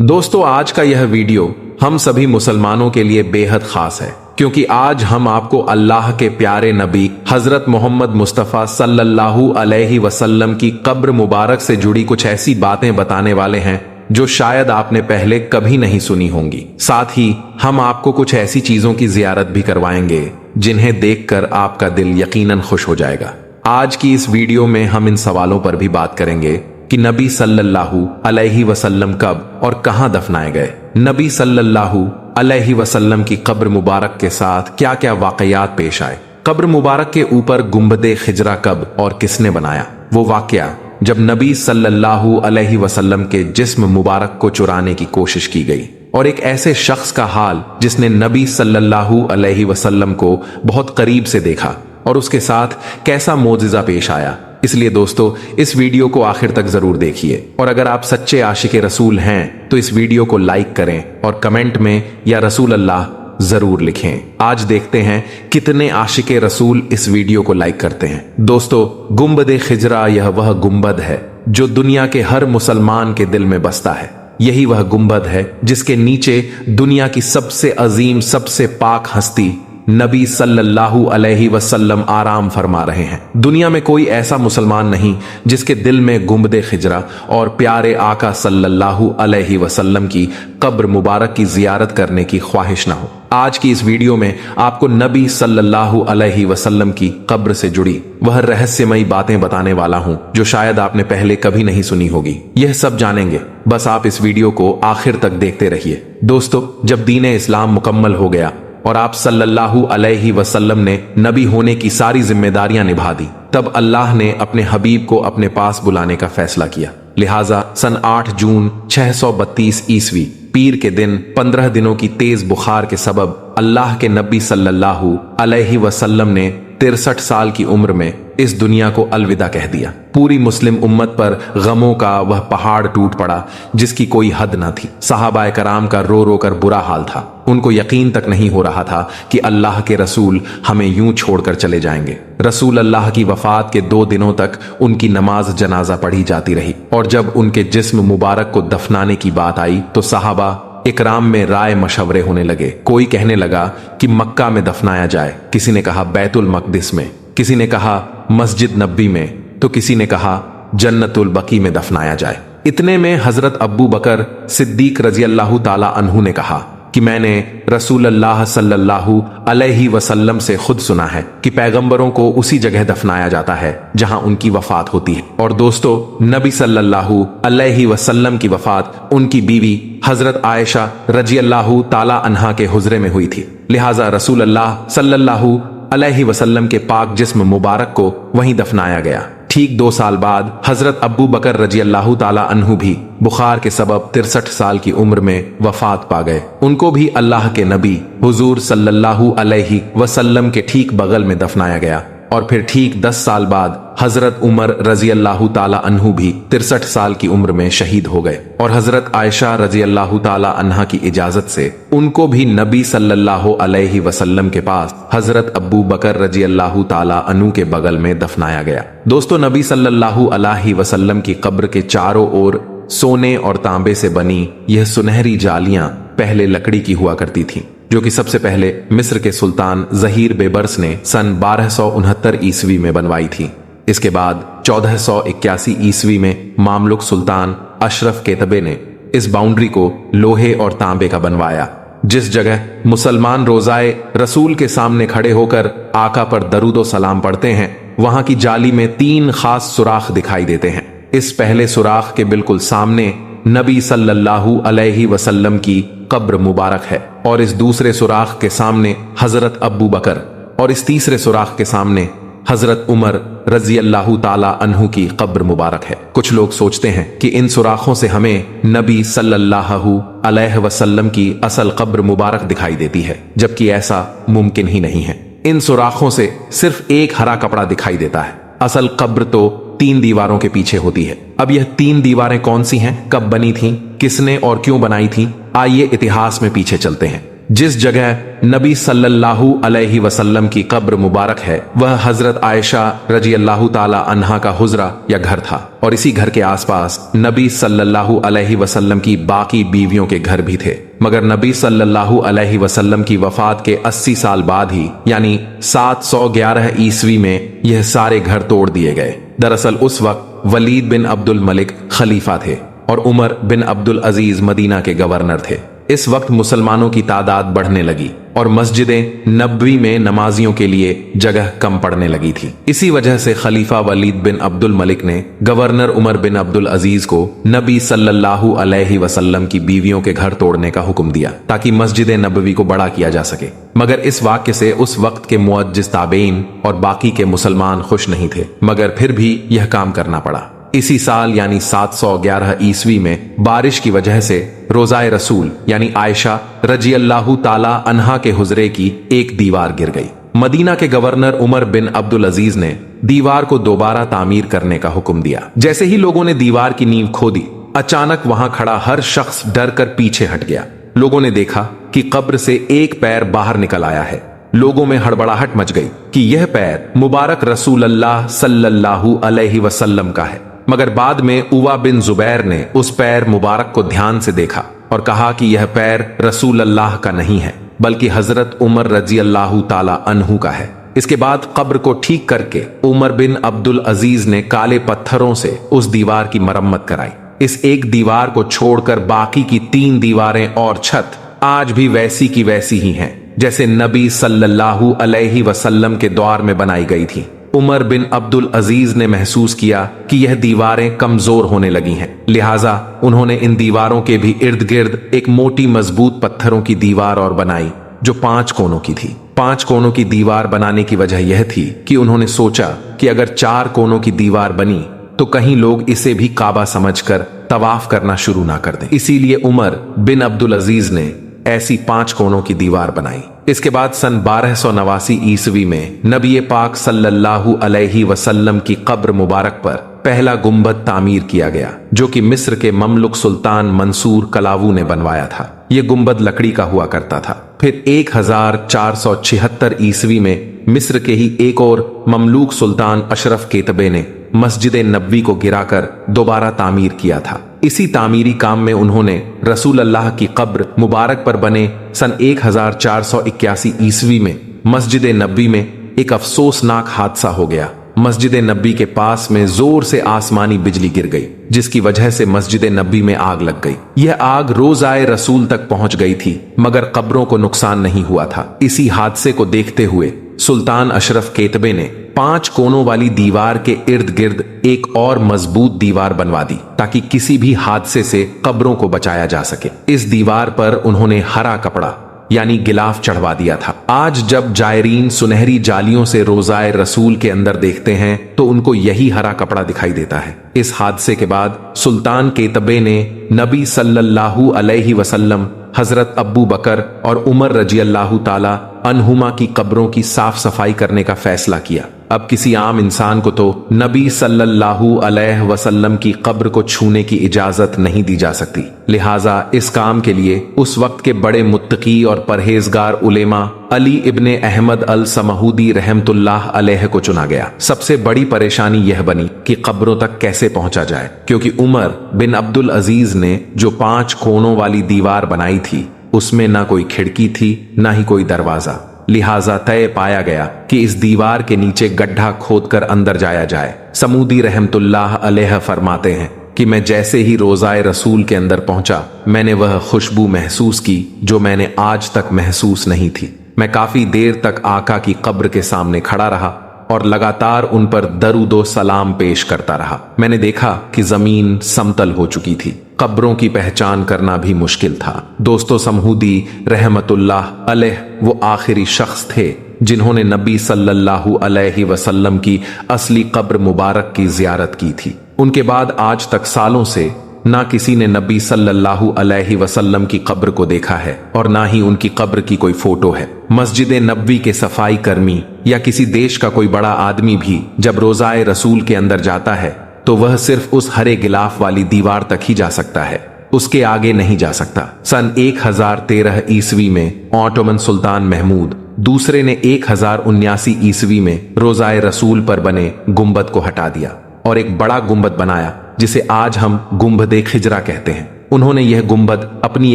दोस्तों, आज का यह वीडियो हम सभी मुसलमानों के लिए बेहद खास है, क्योंकि आज हम आपको अल्लाह के प्यारे नबी हजरत मोहम्मद मुस्तफ़ा सल्लल्लाहु अलैहि वसल्लम की कब्र मुबारक से जुड़ी कुछ ऐसी बातें बताने वाले हैं जो शायद आपने पहले कभी नहीं सुनी होंगी। साथ ही हम आपको कुछ ऐसी चीजों की जियारत भी करवाएंगे जिन्हें देखकर आपका दिल यकीनन खुश हो जाएगा। आज की इस वीडियो में हम इन सवालों पर भी बात करेंगे कि नबी सल्लल्लाहु अलैहि वसल्लम कब और कहां दफनाए गए, नबी सल्लल्लाहु अलैहि वसल्लम की कब्र मुबारक के साथ क्या क्या वाकयात पेश आए, कब्र मुबारक के ऊपर गुंबदे खिजरा कब और किसने बनाया, वो वाकया जब नबी सल्लल्लाहु अलैहि वसल्लम के जिस्म मुबारक को चुराने की कोशिश की गई, और एक ऐसे शख्स का हाल जिसने नबी सल्लल्लाहु अलैहि वसल्लम को बहुत करीब से देखा और उसके साथ कैसा मोजिजा पेश आया। इसलिए दोस्तों, इस वीडियो को आखिर तक जरूर देखिए, और अगर आप सच्चे आशिक रसूल हैं तो इस वीडियो को लाइक करें और कमेंट में या रसूल अल्लाह जरूर लिखें। आज देखते हैं कितने आशिक रसूल इस वीडियो को लाइक करते हैं। दोस्तों, गुंबद खिजरा यह वह गुंबद है जो दुनिया के हर मुसलमान के दिल में बसता है। यही वह गुंबद है जिसके नीचे दुनिया की सबसे अजीम, सबसे पाक हस्ती नबी सल्लल्लाहु अलैहि वसल्लम आराम फरमा रहे हैं। दुनिया में कोई ऐसा मुसलमान नहीं जिसके दिल में गुंबद खिजरा और प्यारे आका सल्लल्लाहु अलैहि वसल्लम की कब्र मुबारक की जियारत करने की ख्वाहिश ना हो। आज की इस वीडियो में आपको नबी सल्लल्लाहु अलैहि वसल्लम की कब्र से जुड़ी वह रहस्यमयी बातें बताने वाला हूं जो शायद आपने पहले कभी नहीं सुनी होगी। यह सब जानेंगे, बस आप इस वीडियो को आखिर तक देखते रहिए। दोस्तों, जब दीन इस्लाम मुकम्मल हो गया और आप सल्लल्लाहु अलैहि वसल्लम ने नबी होने की सारी जिम्मेदारियां निभा दी, तब अल्लाह ने अपने हबीब को अपने पास बुलाने का फैसला किया। लिहाजा सन 8 जून 632 ईस्वी पीर के दिन 15 दिनों की तेज बुखार के सबब अल्लाह के नबी सल्लल्लाहु अलैहि वसल्लम ने 63 साल की उम्र में इस दुनिया को अलविदा कह दिया। पूरी मुस्लिम उम्मत पर गमों का वह पहाड़ टूट पड़ा जिसकी कोई हद न थी। सहाबाए कराम का रो रो कर बुरा हाल था। उनको यकीन तक नहीं हो रहा था कि अल्लाह के रसूल हमें यूं छोड़कर चले जाएंगे। रसूल अल्लाह की वफात के 2 दिनों तक उनकी नमाज जनाजा पढ़ी जाती रही, और जब उनके जिस्म मुबारक को दफनाने की बात आई तो सहाबा इकराम में राय मशवरे होने लगे। कोई कहने लगा कि मक्का में दफनाया जाए, किसी ने कहा बैतुल मकदिस में, किसी ने कहा मस्जिद नबी में, तो किसी ने कहा जन्नतुल बकी में दफनाया जाए। इतने में हजरत अब्बू बकर सिद्दीक रजी अल्लाह ताला अन्हु ने कहा कि मैंने रसूल अल्लाह सल्लल्लाहु अलैहि वसल्लम से खुद सुना है कि पैगंबरों को उसी जगह दफनाया जाता है जहां उनकी वफात होती है। और दोस्तों, नबी सल्लल्लाहु अलैहि वसल्लम की वफात उनकी बीवी हजरत आयशा रजी अल्लाह ताला अन्हा के हुजरे में हुई थी। लिहाजा रसूल अल्लाह सल्लल्लाहु अलैहि वसल्लम के पाक जिस्म मुबारक को वहीं दफनाया गया। ठीक 2 साल बाद हजरत अब्बू बकर रजी अल्लाह ताला अन्हु भी बुखार के सबब 63 साल की उम्र में वफात पा गए। उनको भी अल्लाह के नबी हुजूर सल्लल्लाहु अलैहि वसल्लम के ठीक बगल में दफनाया गया। और फिर ठीक 10 साल बाद हजरत उमर रजी अल्लाह ताला अन्हु भी 63 साल की उम्र में शहीद हो गए, और हजरत आयशा रजी अल्लाह ताला अन्हा की इजाजत से उनको भी नबी सल्लल्लाहु अलैहि वसल्लम के पास हजरत अब्बू बकर रजी अल्लाह ताला अन्हु के बगल में दफनाया गया। दोस्तों, नबी सल्लल्लाहु अलैहि वसल्लम की कब्र के चारों ओर सोने और तांबे से बनी यह सुनहरी जालियां पहले लकड़ी की हुआ करती थीं, जो कि सबसे पहले मिस्र के सुल्तान जहीर बेबर्स ने सन 1269 ईस्वी में बनवाई थी। इसके बाद 1481 ईस्वी में मामलुक सुल्तान अशरफ केतबे ने इस बाउंड्री को लोहे और तांबे का बनवाया। जिस जगह मुसलमान रोजाए रसूल के सामने खड़े होकर आका पर दरूदो सलाम पढ़ते हैं, वहां की जाली में 3 खास सुराख दिखाई देते हैं। इस पहले सुराख के बिल्कुल सामने नबी सल्लल्लाहु अलैहि वसल्लम की कब्र मुबारक है, और इस दूसरे सुराख के सामने हजरत अब्बू बकर, और इस तीसरे सुराख के सामने हजरत उमर रजी अल्लाह ताला अन्हु की कब्र मुबारक है। कुछ लोग सोचते हैं कि इन सुराखों से हमें नबी सल्लल्लाहु अलैहि वसल्लम की असल कब्र मुबारक दिखाई देती है, जबकि ऐसा मुमकिन ही नहीं है। इन सुराखों से सिर्फ एक हरा कपड़ा दिखाई देता है। असल कब्र तो 3 दीवारों के पीछे होती है। अब यह 3 दीवारें कौन सी हैं, कब बनी थीं, किसने और क्यों बनाई थीं, आइए इतिहास में पीछे चलते हैं। जिस जगह नबी सल्लल्लाहु अलैहि वसल्लम की कब्र मुबारक है वह हजरत आयशा रजी अल्लाह ताला अन्हा का हुजरा या घर था, और इसी घर के आसपास नबी सल्लल्लाहु अलैहि वसल्लम की बाकी बीवियों के घर भी थे। मगर नबी सल्लल्लाहु अलैहि वसल्लम की वफात के 80 साल बाद ही यानी 711 ईस्वी में यह सारे घर तोड़ दिए गए। दरअसल उस वक्त वलीद बिन अब्दुल मलिक खलीफा थे और उमर बिन अब्दुल अजीज मदीना के गवर्नर थे। इस वक्त मुसलमानों की तादाद बढ़ने लगी और मस्जिद नबवी में नमाजियों के लिए जगह कम पड़ने लगी थी। इसी वजह से खलीफा वलीद बिन अब्दुल मलिक ने गवर्नर उमर बिन अब्दुल अजीज को नबी सल्लल्लाहु अलैहि वसल्लम की बीवियों के घर तोड़ने का हुक्म दिया ताकि मस्जिद नबवी को बड़ा किया जा सके। मगर इस वाक्य से उस वक्त के मुअज्जिज ताबेइन और बाकी के मुसलमान खुश नहीं थे, मगर फिर भी यह काम करना पड़ा। इसी साल यानी 711 ईस्वी में बारिश की वजह से रोज़ाए रसूल यानी आयशा रजी अल्लाह ताला अन्हा के हुजरे की एक दीवार गिर गई। मदीना के गवर्नर उमर बिन अब्दुल अजीज ने दीवार को दोबारा तामीर करने का हुक्म दिया। जैसे ही लोगों ने दीवार की नींव खोदी, अचानक वहां खड़ा हर शख्स डर कर पीछे हट गया। लोगों ने देखा कि कब्र से एक पैर बाहर निकल आया है। लोगों में हड़बड़ाहट मच गई कि यह पैर मुबारक रसूल अल्लाह सल्लल्लाहु अलैहि वसल्लम का है। मगर बाद में उवा बिन जुबैर ने उस पैर मुबारक को ध्यान से देखा और कहा कि यह पैर रसूल अल्लाह का नहीं है बल्कि हजरत उमर रजी अल्लाह ताला अन्हु का है। इसके बाद कब्र को ठीक करके उमर बिन अब्दुल अजीज ने काले पत्थरों से उस दीवार की मरम्मत कराई। इस एक दीवार को छोड़कर बाकी की 3 दीवारें और छत आज भी वैसी की वैसी ही हैं जैसे नबी सल्लल्लाहु अलैहि वसल्लम के दौर में बनाई गई थी। उमर बिन अब्दुल अजीज ने महसूस किया कि यह दीवारें कमजोर होने लगी हैं, लिहाजा उन्होंने इन दीवारों के भी इर्द गिर्द एक मोटी मजबूत पत्थरों की दीवार और बनाई जो 5 कोनों की थी। 5 कोनों की दीवार बनाने की वजह यह थी कि उन्होंने सोचा कि अगर 4 कोनों की दीवार बनी तो कहीं लोग इसे भी काबा समझकर तवाफ करना शुरू ना कर दें। इसीलिए उमर बिन अब्दुल अजीज ने ऐसी 5 कोनों की दीवार बनाई। इसके बाद सन 1289 ईस्वी में नबी पाक सल्लल्लाहु अलैहि वसल्लम की कब्र मुबारक पर पहला गुंबद तामीर किया गया जो कि मिस्र के ममलुक सुल्तान मंसूर कलावू ने बनवाया था। यह गुंबद लकड़ी का हुआ करता था। फिर 1476 ईस्वी में मिस्र के ही एक और ममलूक सुल्तान अशरफ केतबे ने मस्जिद नबवी को गिराकर दोबारा तामीर किया था। इसी तामीरी काम में उन्होंने रसूल अल्लाह की कब्र मुबारक पर बने सन 1481 ईस्वी में मस्जिद नबवी में एक अफसोसनाक हादसा हो गया। मस्जिद नबवी के पास में जोर से आसमानी बिजली गिर गई जिसकी वजह से मस्जिद नबवी में आग लग गई। यह आग रोज़ाए रसूल तक पहुंच गई थी मगर कब्रों को नुकसान नहीं हुआ था। इसी हादसे को देखते हुए सुल्तान अशरफ केतबे ने 5 कोनों वाली दीवार के इर्द गिर्द एक और मजबूत दीवार बनवा दी ताकि किसी भी हादसे से कब्रों को बचाया जा सके। इस दीवार पर उन्होंने हरा कपड़ा यानी गिलाफ चढ़वा दिया था। आज जब जायरीन सुनहरी जालियों से रोज़ाए रसूल के अंदर देखते हैं तो उनको यही हरा कपड़ा दिखाई देता है। इस हादसे के बाद सुल्तान केतबे ने नबी सल्लल्लाहु अलैहि वसल्लम, हजरत अब्बू बकर और उमर रजी अल्लाह ताला अन्हुमा की कब्रों की साफ सफाई करने का फैसला किया। अब किसी आम इंसान को तो नबी सल्लल्लाहु अलैहि वसल्लम की कब्र को छूने की इजाजत नहीं दी जा सकती, लिहाजा इस काम के लिए उस वक्त के बड़े मुत्तकी और परहेजगार उलेमा अली इब्ने अहमद अल समहूदी रहमतुल्लाह अलैह को चुना गया। सबसे बड़ी परेशानी यह बनी कि कब्रों तक कैसे पहुंचा जाए, क्योंकि उमर बिन अब्दुल अजीज ने जो 5 कोनों वाली दीवार बनाई थी उसमें ना कोई खिड़की थी ना ही कोई दरवाजा। लिहाजा तय पाया गया कि इस दीवार के नीचे गड्ढा खोदकर अंदर जाया जाए। समूदी रहमतुल्लाह अलैह फरमाते हैं कि मैं जैसे ही रोज़ाए रसूल के अंदर पहुंचा मैंने वह खुशबू महसूस की जो मैंने आज तक महसूस नहीं थी। मैं काफी देर तक आका की कब्र के सामने खड़ा रहा और लगातार उन पर दरूदो सलाम पेश करता रहा। मैंने देखा कि जमीन समतल हो चुकी थी, कब्रों की पहचान करना भी मुश्किल था। दोस्तों, समहूदी रहमतुल्लाह अलैह वो आखिरी शख्स थे जिन्होंने नबी सल्लल्लाहु अलैहि वसल्लम की असली कब्र मुबारक की जियारत की थी। उनके बाद आज तक सालों से ना किसी ने नबी सल्लल्लाहु अलैहि वसल्लम की कब्र को देखा है और ना ही उनकी कब्र की कोई फोटो है। मस्जिद नबवी के सफाई कर्मी या किसी देश का कोई बड़ा आदमी भी जब रोज़ाए रसूल के अंदर जाता है तो वह सिर्फ उस हरे गिलाफ वाली दीवार तक ही जा सकता है। उसके आगे नहीं जा सकता। सन 1013 ईस्वी में ऑटोमन सुल्तान महमूद दूसरे ने 1079 ईस्वी में रोजाए रसूल पर बने गुंबद को हटा दिया और एक बड़ा गुंबद बनाया जिसे आज हम गुंबद खिजरा कहते हैं। उन्होंने यह गुंबद अपनी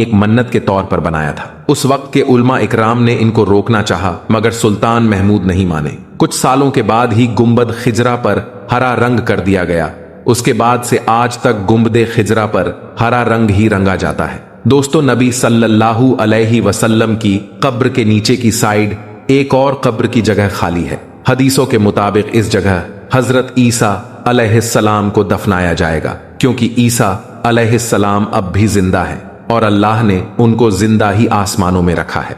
एक मन्नत के तौर पर बनाया था। उस वक्त के उलमा इकराम ने इनको रोकना चाहा मगर सुल्तान महमूद नहीं माने। कुछ सालों के बाद ही गुंबद खिजरा पर हरा रंग कर दिया गया। उसके बाद से आज तक गुंबद खिजरा पर हरा रंग ही रंगा जाता है। दोस्तों, नबी सल्लल्लाहु अलैहि वसल्लम की कब्र के नीचे की साइड एक और कब्र की जगह खाली है। हदीसों के मुताबिक इस जगह हजरत ईसा अलैहिस्सलाम को दफनाया जाएगा क्योंकि ईसा अलैहिस्सलाम अब भी जिंदा है और अल्लाह ने उनको जिंदा ही आसमानों में रखा है।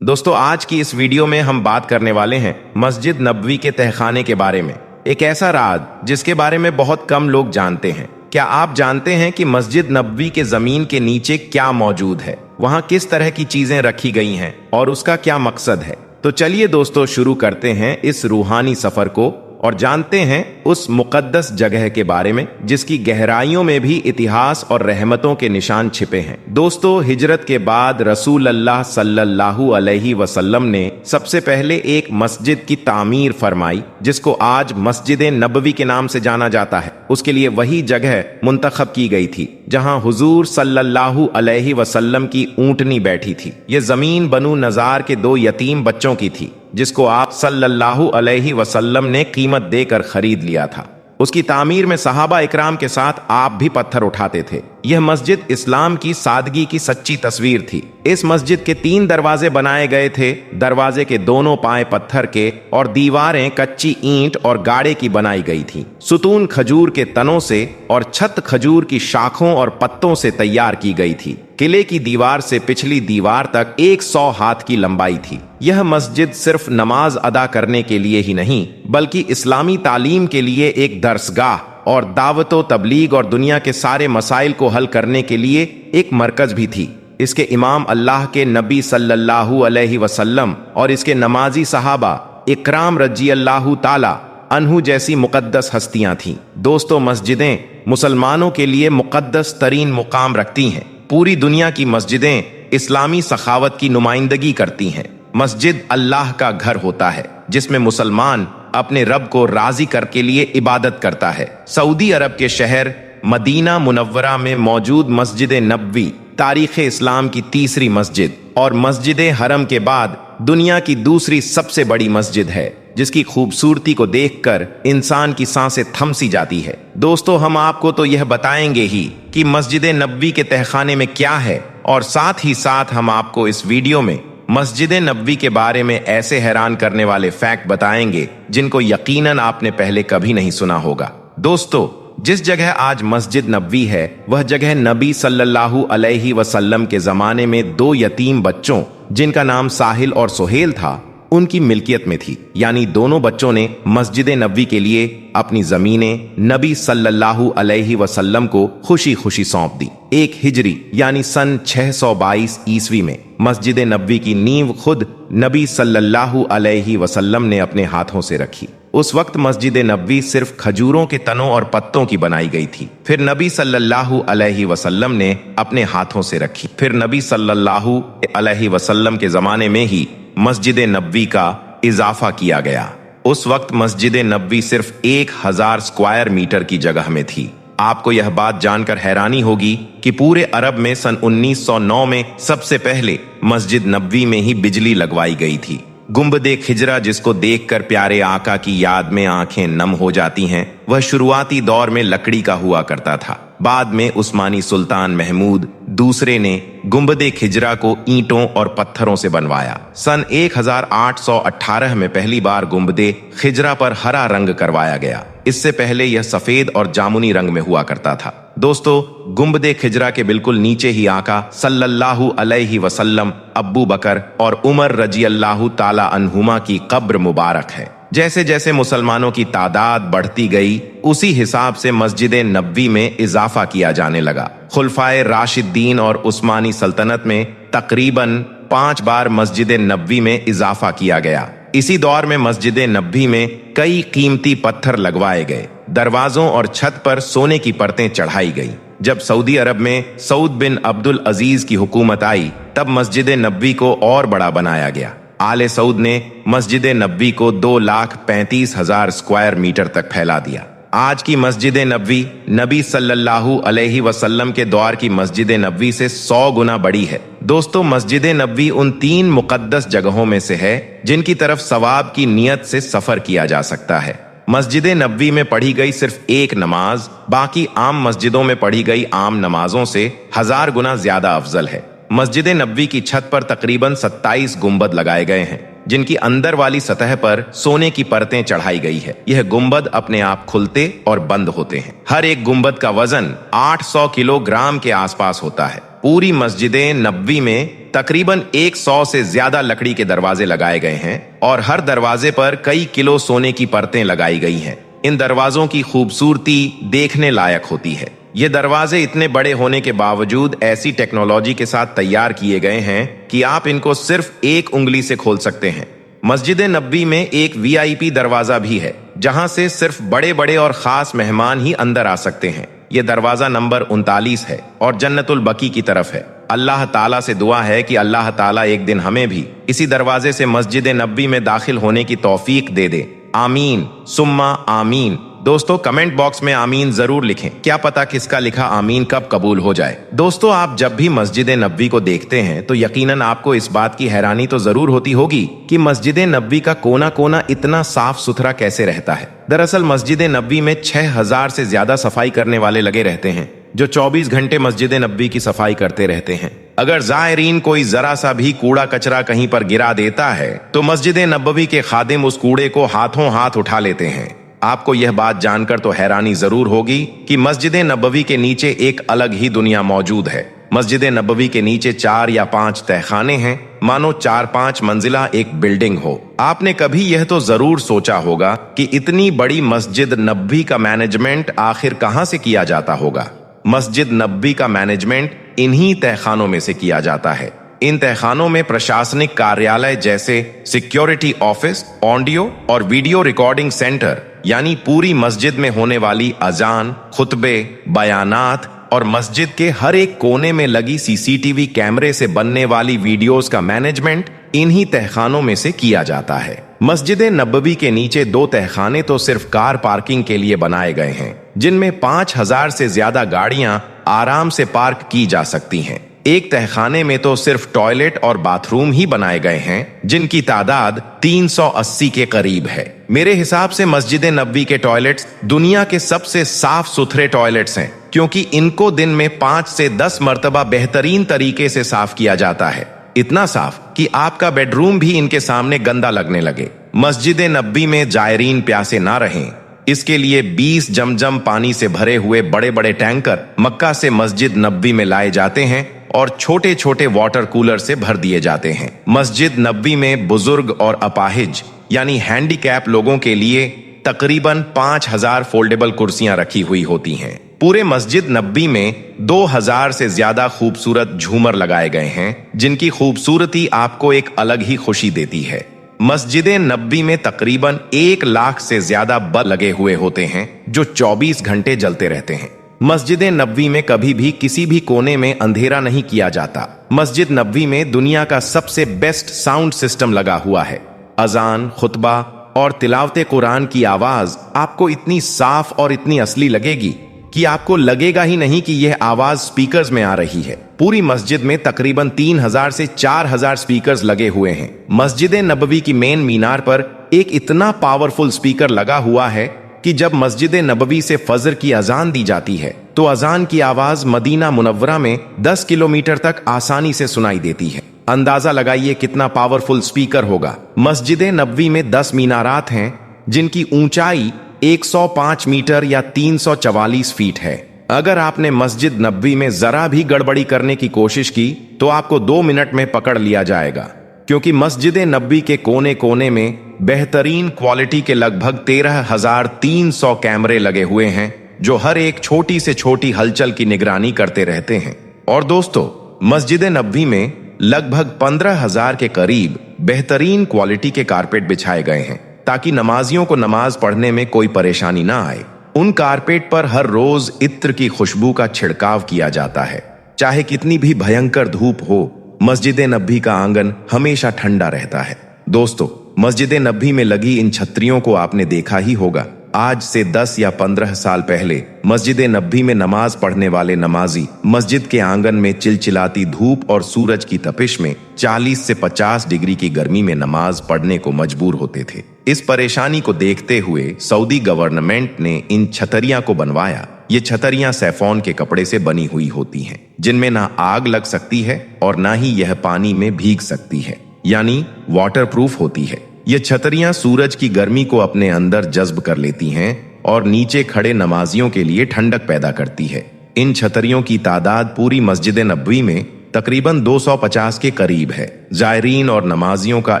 दोस्तों, आज की इस वीडियो में हम बात करने वाले हैं मस्जिद नबवी के तहखाने के बारे में, एक ऐसा राज जिसके बारे में बहुत कम लोग जानते हैं। क्या आप जानते हैं कि मस्जिद नबवी के जमीन के नीचे क्या मौजूद है, वहां किस तरह की चीजें रखी गई हैं और उसका क्या मकसद है? तो चलिए दोस्तों, शुरू करते हैं इस रूहानी सफर को और जानते हैं उस मुकद्दस जगह के बारे में जिसकी गहराइयों में भी इतिहास और रहमतों के निशान छिपे हैं। दोस्तों, हिजरत के बाद रसूल अल्लाह सल्लल्लाहु अलैहि वसल्लम ने सबसे पहले एक मस्जिद की तामीर फरमाई जिसको आज मस्जिद नबवी के नाम से जाना जाता है। उसके लिए वही जगह मुंतखब की गई थी जहां हुजूर सल्लल्लाहु अलैहि वसल्लम की ऊंटनी बैठी थी। ये जमीन बनु नजार के 2 यतीम बच्चों की थी जिसको आप सल्लल्लाहु अलैहि वसल्लम ने कीमत देकर खरीद लिया था। उसकी तामीर में सहाबा इकराम के साथ आप भी पत्थर उठाते थे। यह मस्जिद इस्लाम की सादगी की सच्ची तस्वीर थी। इस मस्जिद के 3 दरवाजे बनाए गए थे। दरवाजे के दोनों पाए पत्थर के और दीवारें कच्ची ईंट और गाड़े की बनाई गई थी। सुतून खजूर के तनों से और छत खजूर की शाखों और पत्तों से तैयार की गई थी। किले की दीवार से पिछली दीवार तक 100 हाथ की लंबाई थी। यह मस्जिद सिर्फ नमाज अदा करने के लिए ही नहीं बल्कि इस्लामी तालीम के लिए एक दरसगाह और दावतो तबलीग और दुनिया के सारे मसाइल को हल करने के लिए एक मरकज भी थी। इसके इमाम अल्लाह के नबी सल्लल्लाहु अलैहि वसल्लम और इसके नमाजी सहाबा इकराम रजी अल्लाहु ताला अन्हु जैसी मुकद्दस हस्तियां थीं। दोस्तों, मस्जिदें मुसलमानों के लिए मुकद्दस तरीन मुकाम रखती हैं। पूरी दुनिया की मस्जिदें इस्लामी सखावत की नुमाइंदगी करती हैं। मस्जिद अल्लाह का घर होता है जिसमें मुसलमान अपने रब को राजी कर के लिए इबादत करता है। सऊदी अरब के शहर मदीना मुनव्वरा में मौजूद मस्जिद नबवी तारीख इस्लाम की 3री मस्जिद और मस्जिद हरम के बाद दुनिया की दूसरी सबसे बड़ी मस्जिद है जिसकी खूबसूरती को देखकर इंसान की सांसें थम सी जाती है। दोस्तों, हम आपको तो यह बताएंगे ही कि मस्जिद नबवी के तहखाने में क्या है और साथ ही साथ हम आपको इस वीडियो में मस्जिद नबवी के बारे में ऐसे हैरान करने वाले फैक्ट बताएंगे जिनको यकीनन आपने पहले कभी नहीं सुना होगा। दोस्तों, जिस जगह आज मस्जिद नबवी है वह जगह नबी सल्लल्लाहु अलैहि वसल्लम के जमाने में 2 यतीम बच्चों जिनका नाम साहिल और सुहेल था उनकी मिल्कियत में थी। यानी दोनों बच्चों ने मस्जिद नबवी के लिए अपनी जमीनें नबी सल्लल्लाहु अलैहि वसल्लम को खुशी खुशी सौंप दी। 1 हिजरी यानी सन 622 ईस्वी में मस्जिद नबवी की नींव खुद नबी सल्लल्लाहु अलैहि वसल्लम ने अपने हाथों से रखी। उस वक्त मस्जिद नबवी सिर्फ खजूरों के तनों और पत्तों की बनाई गई थी। फिर नबी सल्लल्लाहु अलैहि वसल्लम ने अपने हाथों से रखी। फिर नबी सल्लल्लाहु अलैहि वसल्लम के जमाने में ही मस्जिद नबवी का इजाफा किया गया। उस वक्त मस्जिद नबवी सिर्फ 1000 स्क्वायर मीटर की जगह में थी। आपको यह बात जानकर हैरानी होगी कि पूरे अरब में सन 1909 में सबसे पहले मस्जिद नबवी में ही बिजली लगवाई गई थी। गुंबद खिजरा जिसको देखकर प्यारे आका की याद में आंखें नम हो जाती हैं, वह शुरुआती दौर में लकड़ी का हुआ करता था। बाद में उस्मानी सुल्तान महमूद दूसरे ने गुंबद खिजरा को ईंटों और पत्थरों से बनवाया। सन 1818 में पहली बार गुंबद खिजरा पर हरा रंग करवाया गया। इससे पहले यह सफेद और जामुनी रंग में हुआ करता था। दोस्तों, गुंबद खिजरा के बिल्कुल नीचे ही आका सल्लल्लाहु अलैहि वसल्लम, अब्बू बकर और उमर रजी अल्लाहु ताला अन्हुमा की कब्र मुबारक है। जैसे जैसे मुसलमानों की तादाद बढ़ती गई उसी हिसाब से मस्जिद नबवी में इजाफा किया जाने लगा। खुलफाए राशिदीन और उस्मानी सल्तनत में तकरीबन 5 बार मस्जिद नबवी में इजाफा किया गया। इसी दौर में मस्जिद नबवी में कई कीमती पत्थर लगवाए गए। दरवाजों और छत पर सोने की परतें चढ़ाई गई जब सऊदी अरब में सऊद बिन अब्दुल अजीज की हुकूमत आई तब मस्जिद नबवी को और बड़ा बनाया गया। आले सऊद ने मस्जिद नबवी को 2,35,000 स्क्वायर मीटर तक फैला दिया। आज की मस्जिद नबवी नबी सल्लल्लाहु अलैहि वसल्लम के दौर की मस्जिद नबवी से 100 गुना बड़ी है। दोस्तों, मस्जिद नबवी उन 3 मुकद्दस जगहों में से है जिनकी तरफ सवाब की नियत से सफर किया जा सकता है। मस्जिद नबवी में पढ़ी गई सिर्फ एक नमाज बाकी आम मस्जिदों में पढ़ी गई आम नमाजों से 1000 गुना ज्यादा अफजल है। मस्जिद नबवी की छत पर तकरीबन 27 गुंबद लगाए गए हैं जिनकी अंदर वाली सतह पर सोने की परतें चढ़ाई गई है। यह गुंबद अपने आप खुलते और बंद होते हैं। हर एक गुंबद का वजन 800 किलोग्राम के आसपास होता है। पूरी मस्जिद नबवी में तकरीबन 100 से ज्यादा लकड़ी के दरवाजे लगाए गए हैं और हर दरवाजे पर कई किलो सोने की परतें लगाई गई हैं। इन दरवाजों की खूबसूरती देखने लायक होती है। ये दरवाजे इतने बड़े होने के बावजूद ऐसी टेक्नोलॉजी के साथ तैयार किए गए हैं कि आप इनको सिर्फ एक उंगली से खोल सकते हैं। मस्जिद नबवी में एक वीआईपी दरवाजा भी है जहां से सिर्फ बड़े बड़े और खास मेहमान ही अंदर आ सकते हैं। ये दरवाजा नंबर 39 है और जन्नतुल बकी की तरफ है। अल्लाह ताला से दुआ है कि अल्लाह ताला एक दिन हमें भी इसी दरवाजे से मस्जिद नबवी में दाखिल होने की तौफीक दे दे। आमीन सुम्मा आमीन। दोस्तों, कमेंट बॉक्स में आमीन जरूर लिखें। क्या पता किसका लिखा आमीन कब कबूल हो जाए। दोस्तों, आप जब भी मस्जिद नबवी को देखते हैं तो यकीनन आपको इस बात की हैरानी तो जरूर होती होगी कि मस्जिद नबवी का कोना कोना इतना साफ सुथरा कैसे रहता है। दरअसल मस्जिद नबवी में 6000 से ज्यादा सफाई करने वाले लगे रहते हैं जो 24 घंटे मस्जिद नबवी की सफाई करते रहते हैं। अगर जायरीन कोई जरा सा भी कूड़ा कचरा कहीं पर गिरा देता है तो मस्जिद नबवी के खादिम उस कूड़े को हाथों हाथ उठा लेते हैं। आपको यह बात जानकर तो हैरानी जरूर होगी कि मस्जिद नबवी के नीचे एक अलग ही दुनिया मौजूद है। मस्जिद नबवी के नीचे 4 या 5 तहखाने हैं, मानो 4-5 मंजिला एक बिल्डिंग हो। आपने कभी यह तो जरूर सोचा होगा कि इतनी बड़ी मस्जिद नबवी का मैनेजमेंट आखिर कहां से किया जाता होगा। मस्जिद नबवी का मैनेजमेंट इन्हीं तहखानों में से किया जाता है। इन तहखानों में प्रशासनिक कार्यालय जैसे सिक्योरिटी ऑफिस, ऑडियो और वीडियो रिकॉर्डिंग सेंटर, यानी पूरी मस्जिद में होने वाली अजान, खुतबे, बयानात और मस्जिद के हर एक कोने में लगी सीसीटीवी कैमरे से बनने वाली वीडियोस का मैनेजमेंट इन्हीं तहखानों में से किया जाता है। मस्जिद नबवी के नीचे 2 तहखाने तो सिर्फ कार पार्किंग के लिए बनाए गए हैं जिनमें 5000 से ज्यादा गाड़ियां आराम से पार्क की जा सकती हैं। एक तहखाने में तो सिर्फ टॉयलेट और बाथरूम ही बनाए गए हैं जिनकी तादाद 380 के करीब है। मेरे हिसाब से मस्जिद नबवी के टॉयलेट्स दुनिया के सबसे साफ सुथरे टॉयलेट्स हैं क्योंकि इनको दिन में 5 से 10 मर्तबा बेहतरीन तरीके से साफ किया जाता है। इतना साफ कि आपका बेडरूम भी इनके सामने गंदा लगने लगे। मस्जिद नबवी में जायरीन प्यासे ना रहें, इसके लिए 20 जमजम पानी से भरे हुए बड़े बड़े टैंकर मक्का से मस्जिद नबवी में लाए जाते हैं और छोटे छोटे वाटर कूलर से भर दिए जाते हैं। मस्जिद नबवी में बुजुर्ग और अपाहिज यानी हैंडीकैप लोगों के लिए तकरीबन 5000 फोल्डेबल कुर्सियां रखी हुई होती हैं। पूरे मस्जिद नबवी में 2000 से ज्यादा खूबसूरत झूमर लगाए गए हैं जिनकी खूबसूरती आपको एक अलग ही खुशी देती है। मस्जिद नबवी में तकरीबन 1 लाख से ज्यादा बल्ब लगे हुए होते हैं जो 24 घंटे जलते रहते हैं। मस्जिद नबवी में कभी भी किसी भी कोने में अंधेरा नहीं किया जाता। मस्जिद नबवी में दुनिया का सबसे बेस्ट साउंड सिस्टम लगा हुआ है। अजान, खुतबा और तिलावत कुरान की आवाज आपको इतनी साफ और इतनी असली लगेगी कि आपको लगेगा ही नहीं कि यह आवाज स्पीकर्स में आ रही है। पूरी मस्जिद में तकरीबन 3000 से 4000 स्पीकर्स लगे हुए हैं। मस्जिद नबवी की मेन मीनार पर एक इतना पावरफुल स्पीकर लगा हुआ है कि जब मस्जिद नबवी से फजर की अजान दी जाती है तो अजान की आवाज मदीना मुनव्वरा में 10 किलोमीटर तक आसानी से सुनाई देती है। अंदाजा लगाइए कितना पावरफुल स्पीकर होगा। मस्जिद नबवी में 10 मीनारात हैं जिनकी ऊंचाई 105 मीटर या 344 फीट है। अगर आपने मस्जिद नबवी में जरा भी गड़बड़ी करने की कोशिश की तो आपको 2 मिनट में पकड़ लिया जाएगा, क्योंकि मस्जिद नबवी के कोने कोने में बेहतरीन क्वालिटी के लगभग 13,300 कैमरे लगे हुए हैं जो हर एक छोटी से छोटी हलचल की निगरानी करते रहते हैं। और दोस्तों, मस्जिद नबवी में लगभग 15,000 के करीब बेहतरीन क्वालिटी के कारपेट बिछाए गए हैं ताकि नमाजियों को नमाज पढ़ने में कोई परेशानी ना आए। उन कारपेट पर हर रोज इत्र की खुशबू का छिड़काव किया जाता है। चाहे कितनी भी भयंकर धूप हो, मस्जिद नबी का आंगन हमेशा ठंडा रहता है। दोस्तों, मस्जिद नबी में लगी इन छतरियों को आपने देखा ही होगा। आज से 10 या 15 साल पहले मस्जिद नबी में नमाज पढ़ने वाले नमाजी मस्जिद के आंगन में चिलचिलाती धूप और सूरज की तपिश में 40 से 50 डिग्री की गर्मी में नमाज पढ़ने को मजबूर होते थे। इस परेशानी को देखते हुए सऊदी गवर्नमेंट ने इन छतरियां को बनवाया। ये छतरियां सैफोन के कपड़े से बनी हुई होती हैं, जिनमें ना आग लग सकती है और ना ही यह पानी में भीग सकती है, यानी वाटर प्रूफ होती है। ये छतरियां सूरज की गर्मी को अपने अंदर जज्ब कर लेती हैं और नीचे खड़े नमाजियों के लिए ठंडक पैदा करती है। इन छतरियों की तादाद पूरी मस्जिद नबवी में तकरीबन 250 के करीब है। जायरीन और नमाजियों का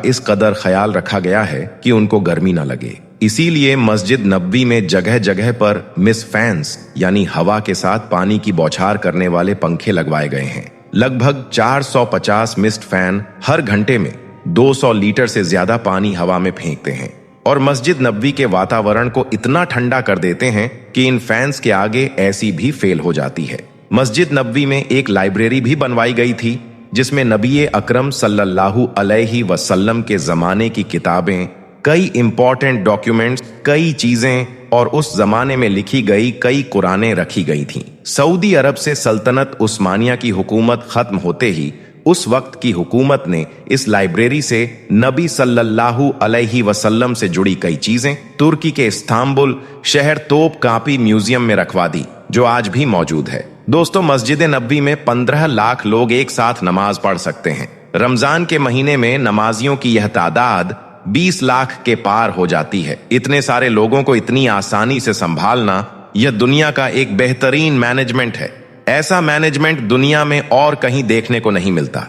इस कदर ख्याल रखा गया है कि उनको गर्मी न लगे, इसीलिए मस्जिद नबवी में जगह जगह पर मिस फैंस यानी हवा के साथ पानी की बौछार करने वाले पंखे लगवाए गए हैं। लगभग 450 मिस्ट फैन हर घंटे में 200 लीटर से ज्यादा पानी हवा में फेंकते हैं और मस्जिद नबवी के वातावरण को इतना ठंडा कर देते हैं कि इन फैंस के आगे एसी भी फेल हो जाती है। मस्जिद नबवी में एक लाइब्रेरी भी बनवाई गई थी, जिसमें नबी अकरम सल्लल्लाहु अलैहि वसल्लम के जमाने की किताबें, कई इंपॉर्टेंट डॉक्यूमेंट्स, कई चीजें और उस जमाने में लिखी गई कई कुरानें रखी गई थीं। सऊदी अरब से सल्तनत उस्मानिया की हुकूमत खत्म होते ही उस वक्त की हुकूमत ने इस लाइब्रेरी से नबी सल्लल्लाहु अलैहि वसल्लम से जुड़ी कई चीजें तुर्की के इस्तांबुल शहर तोप कापी म्यूजियम में रखवा दी, जो आज भी मौजूद है। दोस्तों, मस्जिद नबवी में 15 लाख लोग एक साथ नमाज पढ़ सकते हैं। रमजान के महीने में नमाजियों की यह तादाद 20 लाख के पार हो जाती है। इतने सारे लोगों को इतनी आसानी से संभालना यह दुनिया का एक बेहतरीन मैनेजमेंट है। ऐसा मैनेजमेंट दुनिया में और कहीं देखने को नहीं मिलता।